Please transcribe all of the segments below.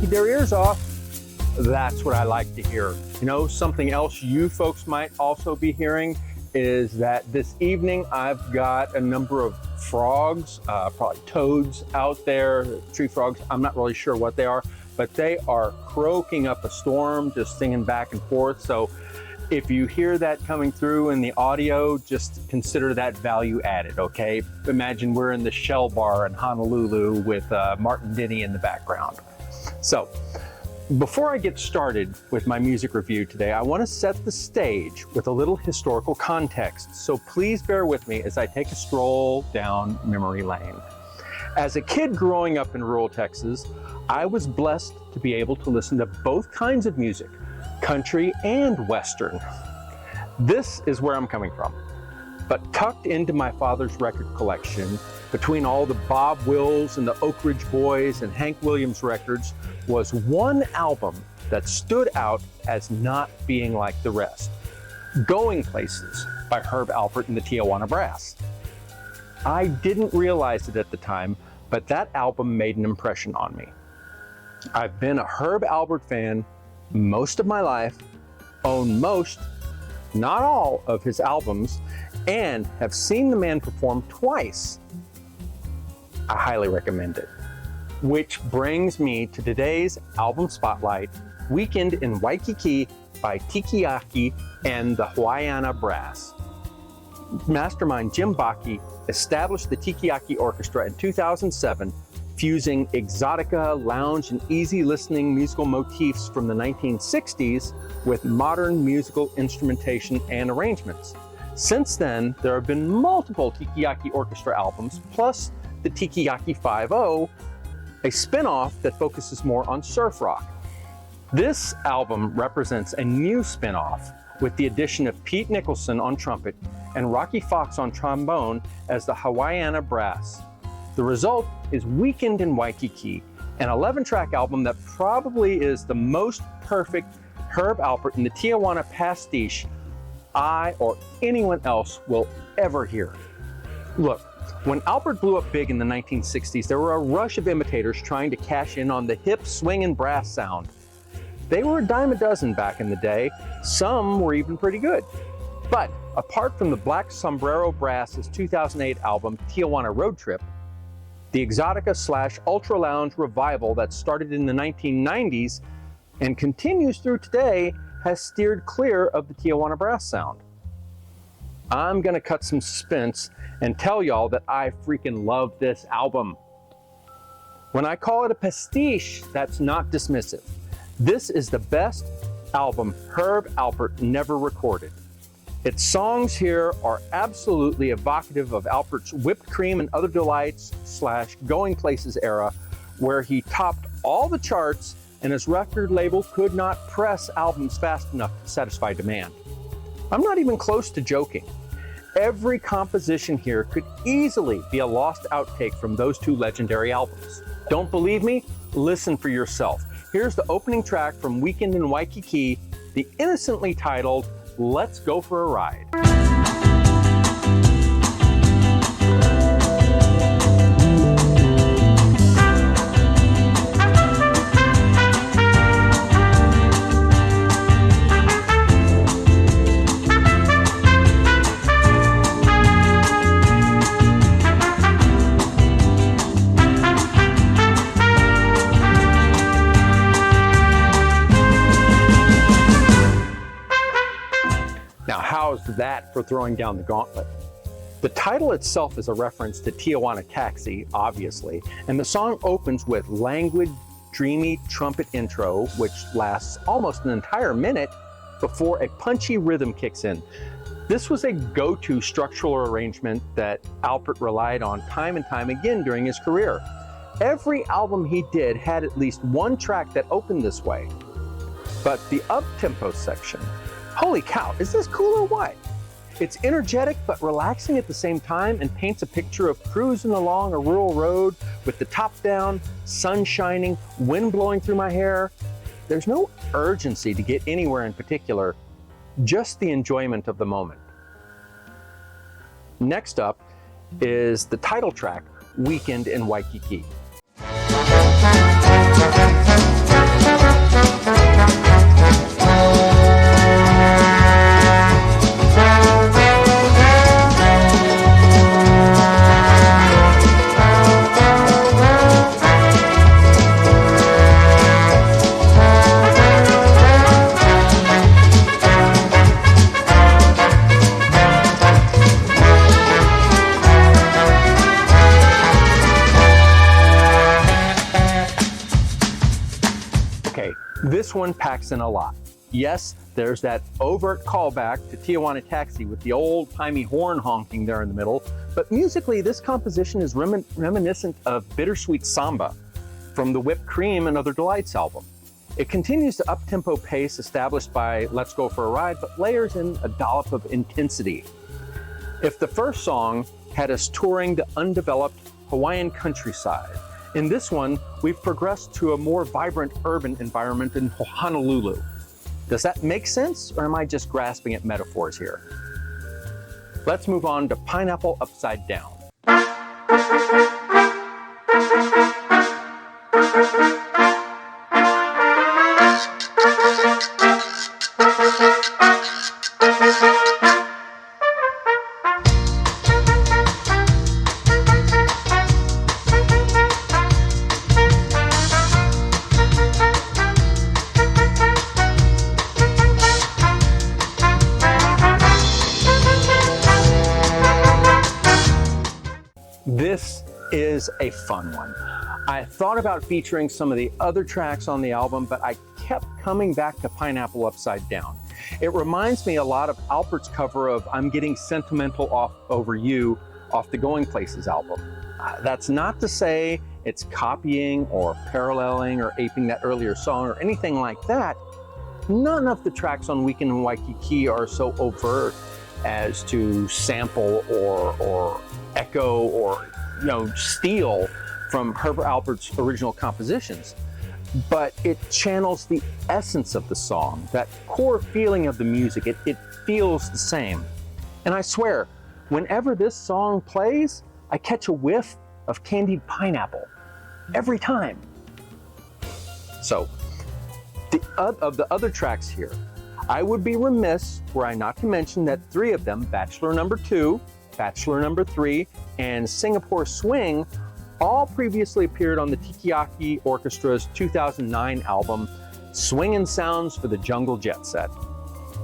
Tiki Your Ears Off. That's what I like to hear. You know, something else you folks might also be hearing is that this evening I've got a number of frogs, probably toads out there, tree frogs. I'm not really sure what they are, but they are croaking up a storm, just singing back and forth. So if you hear that coming through in the audio, just consider that value added, okay? Imagine we're in the Shell Bar in Honolulu with Martin Denny in the background. So, before I get started with my music review today, I want to set the stage with a little historical context. So please bear with me as I take a stroll down memory lane. As a kid growing up in rural Texas, I was blessed to be able to listen to both kinds of music, country and Western. This is where I'm coming from. But tucked into my father's record collection, between all the Bob Wills and the Oak Ridge Boys and Hank Williams records, was one album that stood out as not being like the rest. Going Places by Herb Alpert and the Tijuana Brass. I didn't realize it at the time, but that album made an impression on me. I've been a Herb Alpert fan most of my life, own most, not all, of his albums, and have seen the man perform twice. I highly recommend it. Which brings me to today's album spotlight, Weekend in Waikiki by Tikiyaki and the Hawaiiana Brass. Mastermind Jim Bacchi established the Tikiyaki Orchestra in 2007, fusing exotica, lounge, and easy listening musical motifs from the 1960s with modern musical instrumentation and arrangements. Since then, there have been multiple Tikiyaki Orchestra albums, plus the Tikiyaki 5.0, a spin-off that focuses more on surf rock. This album represents a new spin-off with the addition of Pete Nicholson on trumpet and Rocky Fox on trombone as the Hawaiiana Brass. The result is Weekend in Waikiki, an 11-track album that probably is the most perfect Herb Alpert and the Tijuana pastiche I or anyone else will ever hear. Look, when Alpert blew up big in the 1960s, there were a rush of imitators trying to cash in on the hip swinging brass sound. They were a dime a dozen back in the day. Some were even pretty good. But apart from the Black Sombrero Brass's 2008 album, Tijuana Road Trip, the exotica / ultra lounge revival that started in the 1990s and continues through today has steered clear of the Tijuana Brass sound. I'm gonna cut some suspense and tell y'all that I freaking love this album. When I call it a pastiche, that's not dismissive. This is the best album Herb Alpert never recorded. Its songs here are absolutely evocative of Alpert's Whipped Cream and Other Delights / Going Places era, where he topped all the charts and his record label could not press albums fast enough to satisfy demand. I'm not even close to joking. Every composition here could easily be a lost outtake from those two legendary albums. Don't believe me? Listen for yourself. Here's the opening track from Weekend in Waikiki, the innocently titled Let's Go for a Ride. How's that for throwing down the gauntlet? The title itself is a reference to Tijuana Taxi, obviously, and the song opens with languid, dreamy trumpet intro, which lasts almost an entire minute before a punchy rhythm kicks in. This was a go-to structural arrangement that Alpert relied on time and time again during his career. Every album he did had at least one track that opened this way. But the up-tempo section, holy cow, is this cool or what? It's energetic but relaxing at the same time and paints a picture of cruising along a rural road with the top down, sun shining, wind blowing through my hair. There's no urgency to get anywhere in particular, just the enjoyment of the moment. Next up is the title track, Weekend in Waikiki. This one packs in a lot. Yes, there's that overt callback to Tijuana Taxi with the old-timey horn honking there in the middle, but musically this composition is reminiscent of Bittersweet Samba from the Whipped Cream and Other Delights album. It continues the up-tempo pace established by Let's Go for a Ride, but layers in a dollop of intensity. If the first song had us touring the undeveloped Hawaiian countryside, in this one, we've progressed to a more vibrant urban environment in Honolulu. Does that make sense, or am I just grasping at metaphors here? Let's move on to Pineapple Upside Down. This is a fun one. I thought about featuring some of the other tracks on the album, but I kept coming back to Pineapple Upside Down. It reminds me a lot of Alpert's cover of I'm Getting Sentimental Over You off the Going Places album. That's not to say it's copying or paralleling or aping that earlier song or anything like that. None of the tracks on Weekend in Waikiki are so overt as to sample or echo or steal from Herb Alpert's original compositions, but it channels the essence of the song, that core feeling of the music. It feels the same. And I swear, whenever this song plays, I catch a whiff of candied pineapple every time. So, of the other tracks here, I would be remiss were I not to mention that 3 of them, Bachelor Number 2, Bachelor Number 3, and Singapore Swing, all previously appeared on the Tikiyaki Orchestra's 2009 album, Swingin' Sounds for the Jungle Jet Set.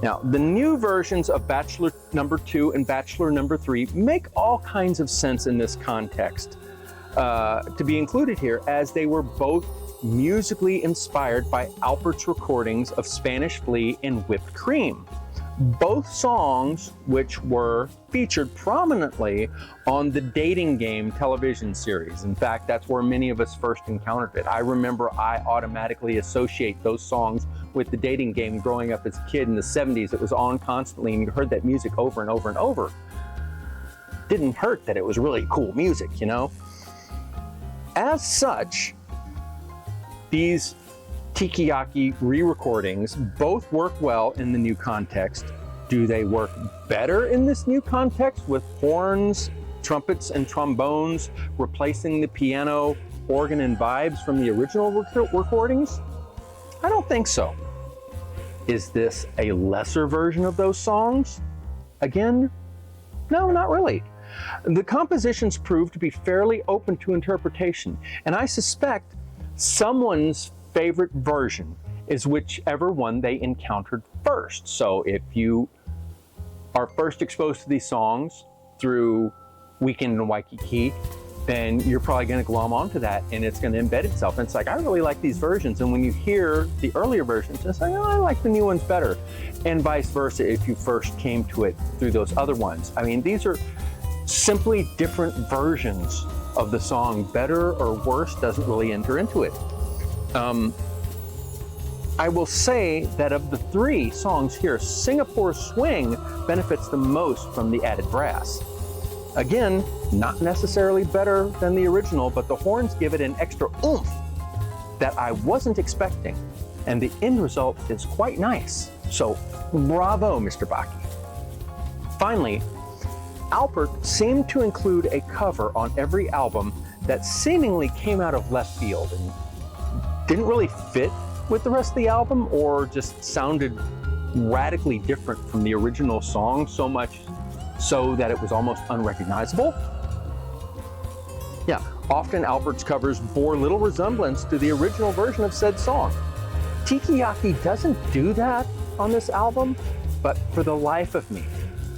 Now, the new versions of Bachelor Number 2 and Bachelor Number 3 make all kinds of sense in this context to be included here, as they were both musically inspired by Alpert's recordings of Spanish Flea and Whipped Cream. Both songs which were featured prominently on the Dating Game television series. In fact, that's where many of us first encountered it. I remember I automatically associate those songs with the Dating Game growing up as a kid in the 70s. It was on constantly and you heard that music over and over and over. Didn't hurt that it was really cool music, you know? As such, these Tikiyaki re-recordings both work well in the new context. Do they work better in this new context with horns, trumpets, and trombones replacing the piano, organ, and vibes from the original recordings? I don't think so. Is this a lesser version of those songs? Again, no, not really. The compositions prove to be fairly open to interpretation, and I suspect someone's favorite version is whichever one they encountered first. So if you are first exposed to these songs through Weekend in Waikiki, then you're probably going to glom onto that and it's going to embed itself. And it's like, I really like these versions. And when you hear the earlier versions, it's like, oh, I like the new ones better. And vice versa if you first came to it through those other ones. I mean, these are simply different versions of the song. Better or worse doesn't really enter into it. I will say that of the 3 songs here, Singapore Swing benefits the most from the added brass. Again, not necessarily better than the original, but the horns give it an extra oomph that I wasn't expecting, and the end result is quite nice. So, bravo, Mr. Bacchi. Finally, Alpert seemed to include a cover on every album that seemingly came out of left field and didn't really fit with the rest of the album, or just sounded radically different from the original song, so much so that it was almost unrecognizable. Yeah, often Alpert's covers bore little resemblance to the original version of said song. Tikiyaki doesn't do that on this album, but for the life of me,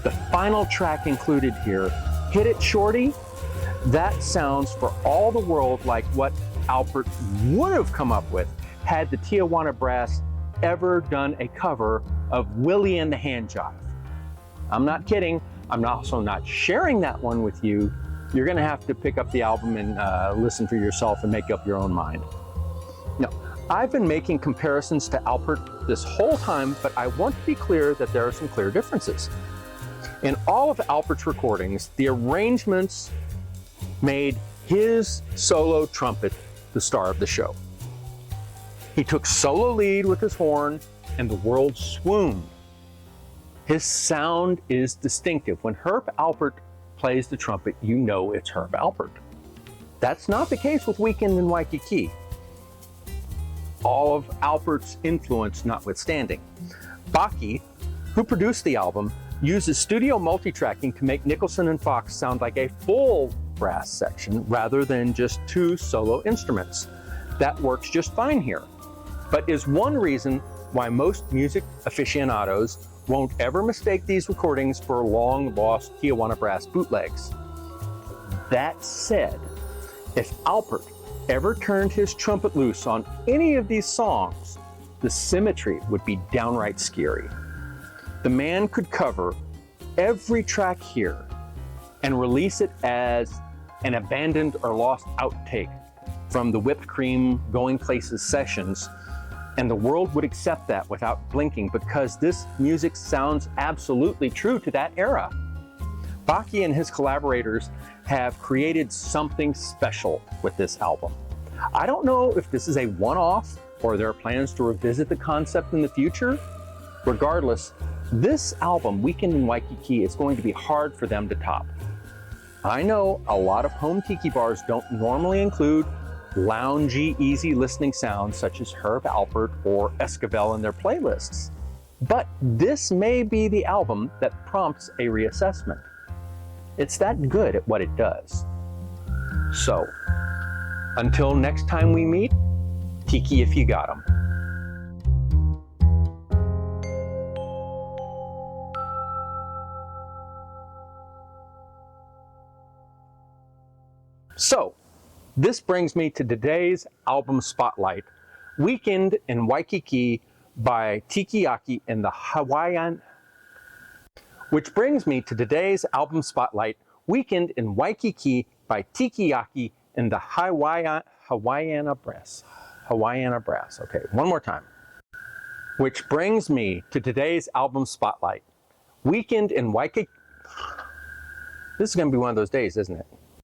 the final track included here, Hit It Shorty, that sounds for all the world like what Alpert would have come up with had the Tijuana Brass ever done a cover of Willie and the Hand Jive. I'm not kidding. I'm also not sharing that one with you. You're gonna have to pick up the album and listen for yourself and make up your own mind. Now, I've been making comparisons to Alpert this whole time, but I want to be clear that there are some clear differences. In all of Alpert's recordings, the arrangements made his solo trumpet the star of the show. He took solo lead with his horn and the world swooned. His sound is distinctive. When Herb Alpert plays the trumpet, you know it's Herb Alpert. That's not the case with Weekend in Waikiki, all of Alpert's influence notwithstanding. Bacchi, who produced the album, uses studio multi-tracking to make Nicholson and Fox sound like a full brass section rather than just two solo instruments. That works just fine here, but is one reason why most music aficionados won't ever mistake these recordings for long-lost Tijuana Brass bootlegs. That said, if Alpert ever turned his trumpet loose on any of these songs, the symmetry would be downright scary. The man could cover every track here and release it as an abandoned or lost outtake from the Whipped Cream Going Places sessions, and the world would accept that without blinking because this music sounds absolutely true to that era. Bacchi and his collaborators have created something special with this album. I don't know if this is a one-off or there are plans to revisit the concept in the future. Regardless, this album, Weekend in Waikiki, is going to be hard for them to top. I know a lot of home tiki bars don't normally include loungy, easy listening sounds such as Herb Alpert or Esquivel in their playlists, but this may be the album that prompts a reassessment. It's that good at what it does. So, until next time we meet, tiki if you got 'em. So, this brings me to today's album spotlight, Weekend in Waikiki by Tikiyaki and the Hawaiiana. Which brings me to today's album spotlight, Weekend in Waikiki by Tikiyaki and the Hawaiiana Brass. Hawaiiana Brass. Okay, one more time. Which brings me to today's album spotlight, Weekend in Waikiki. This is going to be one of those days, isn't it?